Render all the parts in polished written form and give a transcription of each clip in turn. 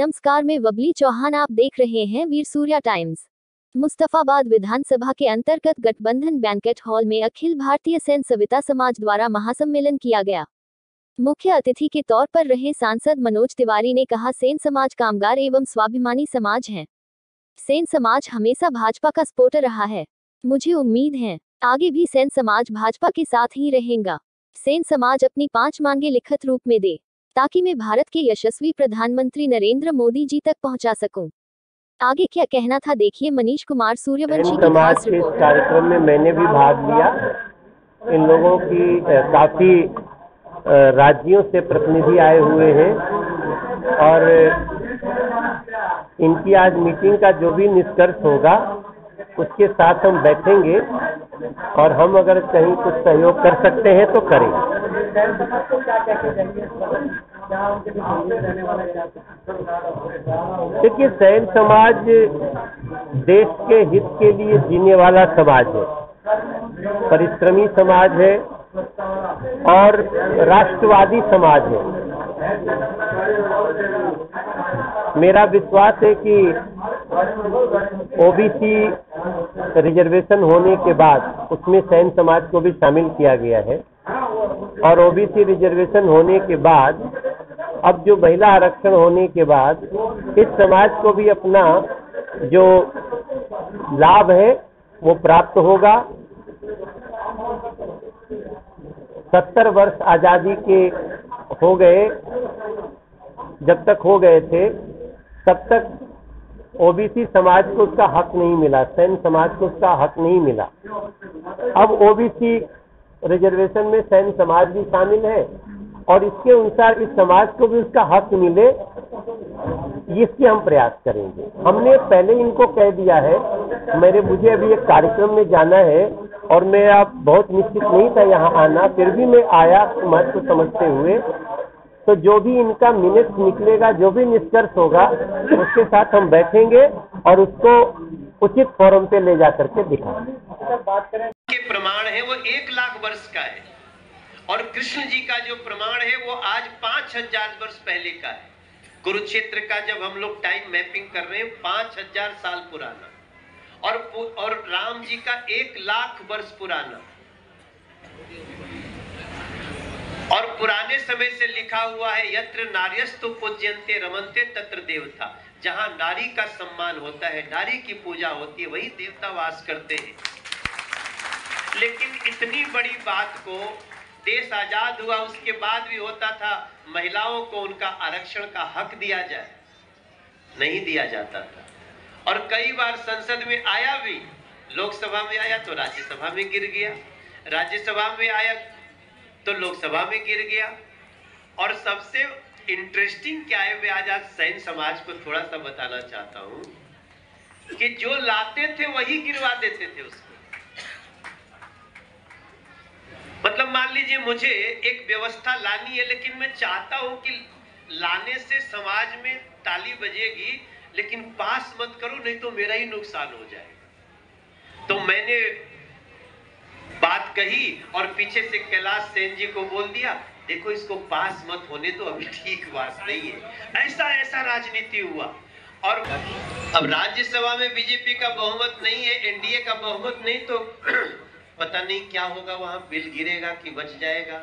नमस्कार, मैं बबली चौहान, आप देख रहे हैं वीर सूर्या टाइम्स। मुस्तफाबाद विधानसभा के अंतर्गत गठबंधन बैंकेट हॉल में अखिल भारतीय सेन सविता समाज द्वारा महासम्मेलन किया गया। मुख्य अतिथि के तौर पर रहे सांसद मनोज तिवारी ने कहा, सेन समाज कामगार एवं स्वाभिमानी समाज है। सेन समाज हमेशा भाजपा का सपोर्टर रहा है। मुझे उम्मीद है आगे भी सेन समाज भाजपा के साथ ही रहेगा। सेन समाज अपनी 5 मांगे लिखित रूप में दे ताकि मैं भारत के यशस्वी प्रधानमंत्री नरेंद्र मोदी जी तक पहुंचा सकूं। आगे क्या कहना था, देखिए मनीष कुमार सूर्यवंशी की खास रिपोर्ट। इस कार्यक्रम में मैंने भी भाग लिया। इन लोगों की काफी राज्यों से प्रतिनिधि आए हुए हैं और इनकी आज मीटिंग का जो भी निष्कर्ष होगा उसके साथ हम बैठेंगे और हम अगर कहीं कुछ सहयोग कर सकते हैं तो करें। देखिए, सैन समाज देश के हित के लिए जीने वाला समाज है, परिश्रमी समाज है और राष्ट्रवादी समाज है। मेरा विश्वास है कि ओबीसी रिजर्वेशन होने के बाद उसमें सैन समाज को भी शामिल किया गया है और ओबीसी रिजर्वेशन होने के बाद अब जो महिला आरक्षण होने के बाद इस समाज को भी अपना जो लाभ है वो प्राप्त होगा। 70 वर्ष आजादी के हो गए, जब तक हो गए थे तब तक ओबीसी समाज को उसका हक नहीं मिला, सैन समाज को उसका हक नहीं मिला। अब ओबीसी रिजर्वेशन में सैन समाज भी शामिल है और इसके अनुसार इस समाज को भी उसका हक मिले, इसके हम प्रयास करेंगे। हमने पहले इनको कह दिया है, मुझे अभी एक कार्यक्रम में जाना है और मैं अब बहुत निश्चित नहीं था यहाँ आना, फिर भी मैं आया समाज को समझते हुए। तो जो भी इनका मिनट निकलेगा, जो भी निष्कर्ष होगा उसके साथ हम बैठेंगे और उसको उचित फोरम पे ले जा करके दिखाएंगे। बात करें के प्रमाण है वो 1 लाख वर्ष का है और कृष्ण जी का जो प्रमाण है वो आज 5000 वर्ष पहले का है। कुरुक्षेत्र का जब हम लोग टाइम मैपिंग कर रहे हैं 5000 साल पुराना और राम जी का 1 लाख वर्ष पुराना और पुराने समय से लिखा हुआ है, यत्र नार्यस्तु पूज्यन्ते रमन्ते तत्र देवता। जहां नारी का सम्मान होता है, नारी की पूजा होती है, वही देवता वास करते हैं। लेकिन इतनी बड़ी बात को देश आजाद हुआ उसके बाद भी होता था, महिलाओं को उनका आरक्षण का हक दिया जाए, नहीं दिया जाता था। और कई बार संसद में आया भी, लोकसभा में आया तो राज्यसभा में गिर गया, राज्यसभा में आया तो लोकसभा में गिर गया। और सबसे इंटरेस्टिंग क्या है, मैं आज सैन समाज को थोड़ा सा बताना चाहता हूं कि जो लाते थे वही गिरवा देते थे उसको। मतलब मान लीजिए मुझे एक व्यवस्था लानी है, लेकिन मैं चाहता हूं कि लाने से समाज में ताली बजेगी, लेकिन पास मत करो नहीं तो मेरा ही नुकसान हो जाएगा। तो मैंने बात कही और पीछे से कैलाश सेन जी को बोल दिया, देखो इसको पास मत होने तो अभी ठीक बात नहीं है। ऐसा राजनीति हुआ। और अब राज्यसभा में बीजेपी का बहुमत नहीं है, एनडीए का बहुमत नहीं, तो पता नहीं क्या होगा, वहां बिल गिरेगा कि बच जाएगा।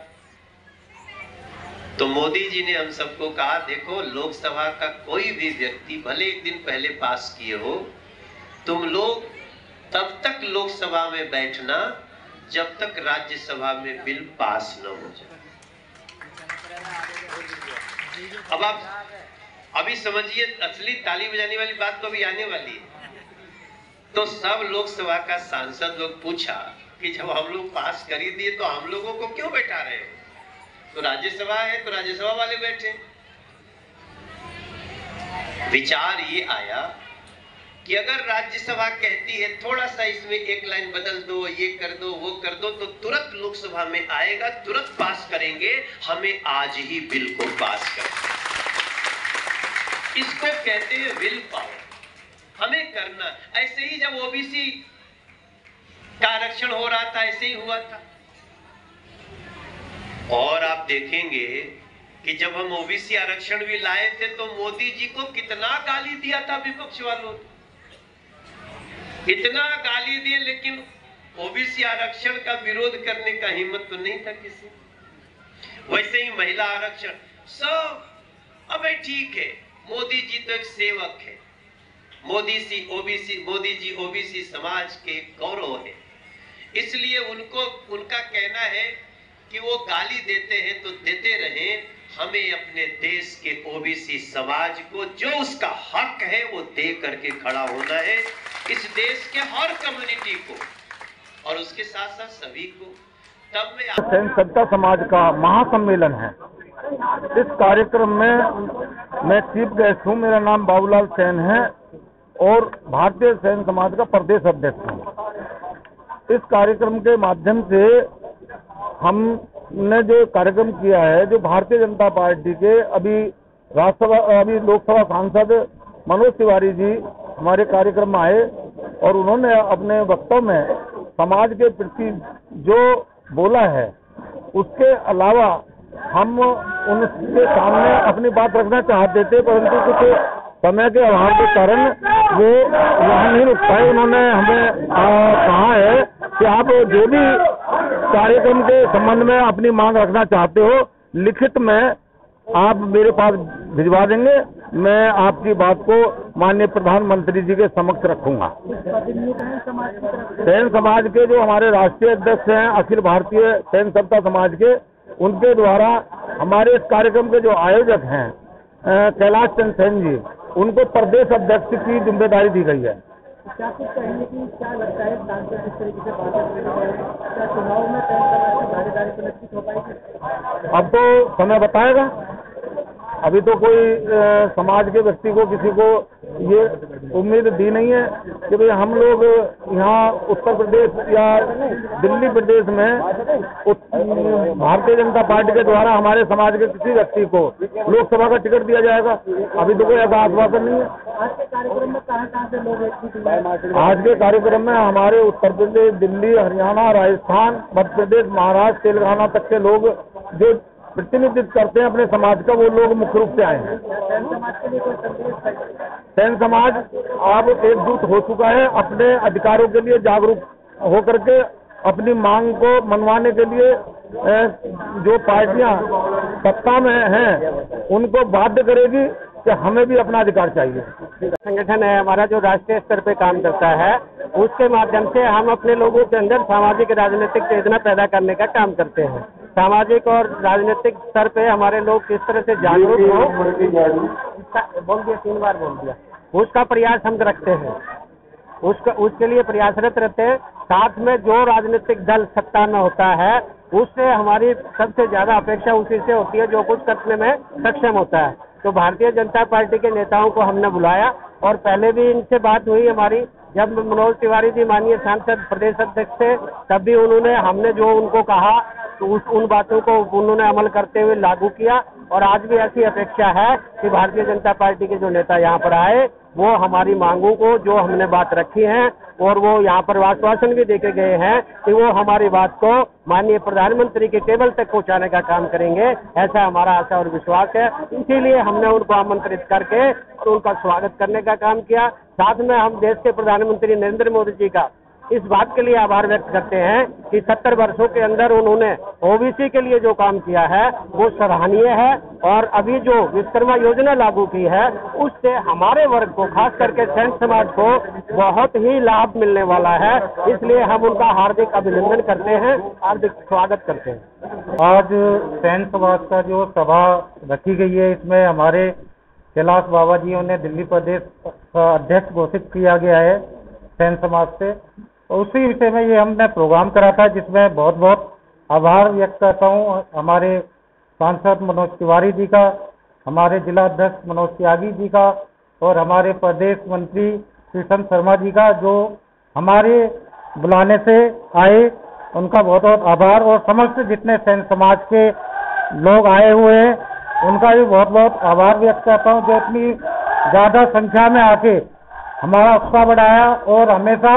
तो मोदी जी ने हम सबको कहा, देखो लोकसभा का कोई भी व्यक्ति भले एक दिन पहले पास किए हो, तुम लोग तब तक लोकसभा में बैठना जब तक राज्यसभा में बिल पास न हो जाए। अब आप अभी समझिए, असली ताली बजाने वाली बात तो अभी आने वाली है। तो सब लोकसभा का सांसद लोग पूछा कि जब हम लोग पास कर ही दिए तो हम लोगों को क्यों बैठा रहे हो? तो राज्यसभा है तो राज्यसभा वाले बैठे। विचार ये आया कि अगर राज्यसभा कहती है थोड़ा सा इसमें एक लाइन बदल दो, ये कर दो, वो कर दो, तो तुरंत लोकसभा में आएगा, तुरंत पास करेंगे। हमें आज ही बिल को पास करना, इसको कहते हैं विल पावर। हमें करना। ऐसे ही जब ओबीसी का आरक्षण हो रहा था, ऐसे ही हुआ था। और आप देखेंगे कि जब हम ओबीसी आरक्षण भी लाए थे तो मोदी जी को कितना गाली दिया था विपक्ष वालों ने, इतना गाली दिए, लेकिन ओबीसी आरक्षण का विरोध करने का हिम्मत तो नहीं था किसी। वैसे ही महिला आरक्षण सब, अब ठीक है, मोदी जी तो एक सेवक है, मोदी जी ओबीसी समाज के गौरव है, इसलिए उनका कहना है कि वो गाली देते हैं तो देते रहें, हमें अपने देश के ओबीसी समाज को जो उसका हक है वो दे करके खड़ा होना है, इस देश के हर कम्युनिटी को और उसके साथ साथ सभी को। तब मैं सेन सविता समाज का महासम्मेलन है। इस कार्यक्रम में मैं चीफ गेस्ट हूँ। मेरा नाम बाबूलाल सेन है और भारतीय सेन समाज का प्रदेश अध्यक्ष हूँ। इस कार्यक्रम के माध्यम से हमने जो कार्यक्रम किया है, जो भारतीय जनता पार्टी के अभी लोकसभा सांसद मनोज तिवारी जी हमारे कार्यक्रम में आए और उन्होंने अपने वक्तव्य में समाज के प्रति जो बोला है, उसके अलावा हम उनके सामने अपनी बात रखना चाहते थे, परंतु कुछ समय के अभाव के कारण वो यहाँ नहीं रुक पाए। उन्होंने हमें कहा है कि आप जो भी कार्यक्रम के संबंध में अपनी मांग रखना चाहते हो, लिखित में आप मेरे पास भिजवा देंगे, मैं आपकी बात को माननीय प्रधानमंत्री जी के समक्ष रखूंगा। सेन समाज के जो हमारे राष्ट्रीय अध्यक्ष हैं, अखिल भारतीय सेन सविता समाज के, उनके द्वारा हमारे इस कार्यक्रम के जो आयोजक हैं कैलाश चंद्र सेन जी, उनको प्रदेश अध्यक्ष की जिम्मेदारी दी गई है। क्या कुछ कहेंगे कि क्या लगता है सांसद जिस तरीके से बात कर रहे हैं, क्या चुनाव में सेन समाज की भागीदारी सुनिश्चित हो पाएगी? अब तो समय बताएगा। अभी तो कोई समाज के व्यक्ति को, किसी को ये उम्मीद दी नहीं है कि भाई हम लोग यहाँ उत्तर प्रदेश या दिल्ली प्रदेश में भारतीय जनता पार्टी के द्वारा हमारे समाज के किसी व्यक्ति को लोकसभा का टिकट दिया जाएगा। अभी तो कोई ऐसा आश्वासन नहीं है। आज के कार्यक्रम में कहाँ से लोग एकजुट हुए? आज के कार्यक्रम में हमारे उत्तर प्रदेश, दिल्ली, हरियाणा, राजस्थान, मध्य प्रदेश, महाराष्ट्र, तेलंगाना तक के लोग जो प्रतिनिधित्व करते हैं अपने समाज का, वो लोग मुख्य रूप से आए हैं। सेन समाज के लिए कोई संदेश है? सेन समाज अब एकजुट हो चुका है, अपने अधिकारों के लिए जागरूक होकर के अपनी मांग को मनवाने के लिए जो पार्टियां सत्ता में हैं उनको बाध्य करेगी कि हमें भी अपना अधिकार चाहिए। संगठन है हमारा जो राष्ट्रीय स्तर पे काम करता है, उसके माध्यम से हम अपने लोगों के अंदर सामाजिक राजनीतिक चेतना पैदा करने का काम करते हैं। सामाजिक और राजनीतिक स्तर पे हमारे लोग किस तरह से जागरूक हो, बोल दिया 3 बार बोल दिया, उसका प्रयास हम रखते हैं, उसके लिए प्रयासरत रहते हैं। साथ में जो राजनीतिक दल सत्ता में होता है, उससे हमारी सबसे ज्यादा अपेक्षा उसी से होती है जो कुछ करने में सक्षम होता है। तो भारतीय जनता पार्टी के नेताओं को हमने बुलाया और पहले भी इनसे बात हुई हमारी, जब मनोज तिवारी जी माननीय सांसद प्रदेश अध्यक्ष थे, तब भी हमने जो उनको कहा तो उन बातों को उन्होंने अमल करते हुए लागू किया। और आज भी ऐसी अपेक्षा है कि भारतीय जनता पार्टी के जो नेता यहाँ पर आए, वो हमारी मांगों को, जो हमने बात रखी है और वो यहाँ पर आश्वासन भी देके गए हैं कि वो हमारी बात को माननीय प्रधानमंत्री के टेबल तक पहुँचाने का काम करेंगे, ऐसा हमारा आशा और विश्वास है। इसीलिए हमने उनको आमंत्रित करके और उनका स्वागत करने का काम किया। साथ में हम देश के प्रधानमंत्री नरेंद्र मोदी जी का इस बात के लिए आभार व्यक्त करते हैं कि 70 वर्षों के अंदर उन्होंने ओबीसी के लिए जो काम किया है वो सराहनीय है। और अभी जो विश्वकर्मा योजना लागू की है, उससे हमारे वर्ग को, खास करके सेन समाज को बहुत ही लाभ मिलने वाला है। इसलिए हम उनका हार्दिक अभिनंदन करते हैं, हार्दिक स्वागत करते हैं। आज सेन समाज का जो सभा रखी गई है, इसमें हमारे कैलाश बाबा जी ने दिल्ली प्रदेश का अध्यक्ष घोषित किया गया है सेन समाज से। तो उसी विषय में ये हमने प्रोग्राम करा था, जिसमें बहुत बहुत आभार व्यक्त करता हूँ हमारे सांसद मनोज तिवारी जी का, हमारे जिला अध्यक्ष मनोज त्यागी जी का और हमारे प्रदेश मंत्री कृष्ण शर्मा जी का, जो हमारे बुलाने से आए, उनका बहुत बहुत आभार। और समस्त जितने सेन समाज के लोग आए हुए हैं, उनका भी बहुत बहुत आभार व्यक्त करता हूँ, जो इतनी ज़्यादा संख्या में आके हमारा उत्साह बढ़ाया। और हमेशा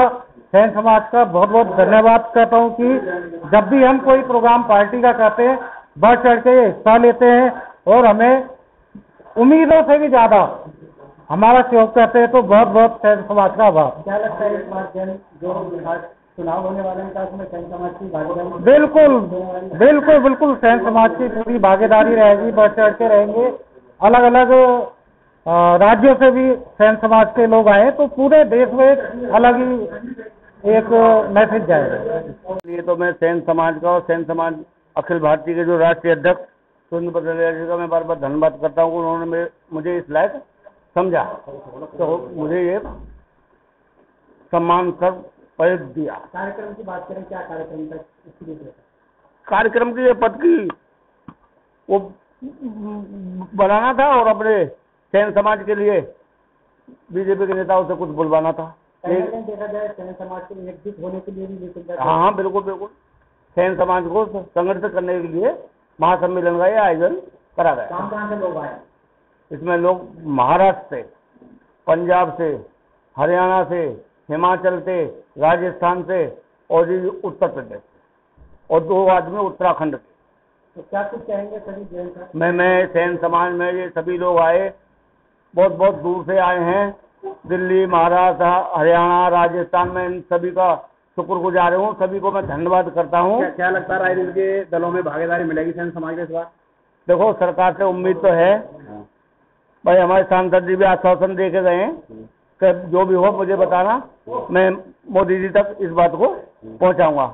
सेन समाज का बहुत बहुत धन्यवाद करता हूँ कि जब भी हम कोई प्रोग्राम पार्टी का करते हैं, बढ़ चढ़ के हिस्सा लेते हैं और हमें उम्मीदों से भी ज्यादा हमारा सहयोग करते हैं। तो बहुत बहुत सैन समाज का आभार। क्या लगता है इस बार जो चुनाव होने वाले हैं उसमें सैन समाज की भागीदारी? बिल्कुल बिल्कुल बिल्कुल सैन समाज की पूरी भागीदारी रहेगी, बढ़ चढ़ के रहेंगे। अलग अलग राज्यों से भी सैन समाज के लोग आए तो पूरे देश में एक अलग ही एक मैसेज जाएगा। ये तो मैं सैन समाज का और सैन समाज अखिल भारतीय के जो राष्ट्रीय अध्यक्ष सुरेंद्र पटेल जी का मैं बार बार धन्यवाद करता हूँ। उन्होंने मुझे इस लायक समझा, तो मुझे ये सम्मान कर पद दिया। कार्यक्रम की बात करें, क्या कार्यक्रम था इसकी? कार्यक्रम की ये पद की वो बनाना था और अपने सैन समाज के लिए बीजेपी के नेताओं से कुछ बुलवाना था। देखा जाए सैन समाज के एकजुट होने के लिए भी लेकिन हाँ बिल्कुल बिल्कुल, सैन समाज को संगठित करने के लिए महासम्मेलन का ये आयोजन करा गया। कहाँ से लोग आए? इसमें लोग महाराष्ट्र से, पंजाब से, हरियाणा से, हिमाचल से, राजस्थान से और ये उत्तर प्रदेश से और 2 आदमी उत्तराखंड के। तो क्या कुछ कहेंगे सभी जैन का? मैं सैन समाज में ये सभी लोग आए, बहुत बहुत दूर से आए हैं। दिल्ली, महाराष्ट्र, हरियाणा, राजस्थान में इन सभी का शुक्रगुजार हूँ। सभी को मैं धन्यवाद करता हूँ। क्या लगता है राजनीति के दलों में भागीदारी मिलेगी सैन समाज के इस बार? देखो, सरकार से उम्मीद तो है भाई, हमारे सांसद जी भी आश्वासन दे के गए हैं कि जो भी हो मुझे बताना, मैं मोदी जी तक इस बात को पहुंचाऊंगा।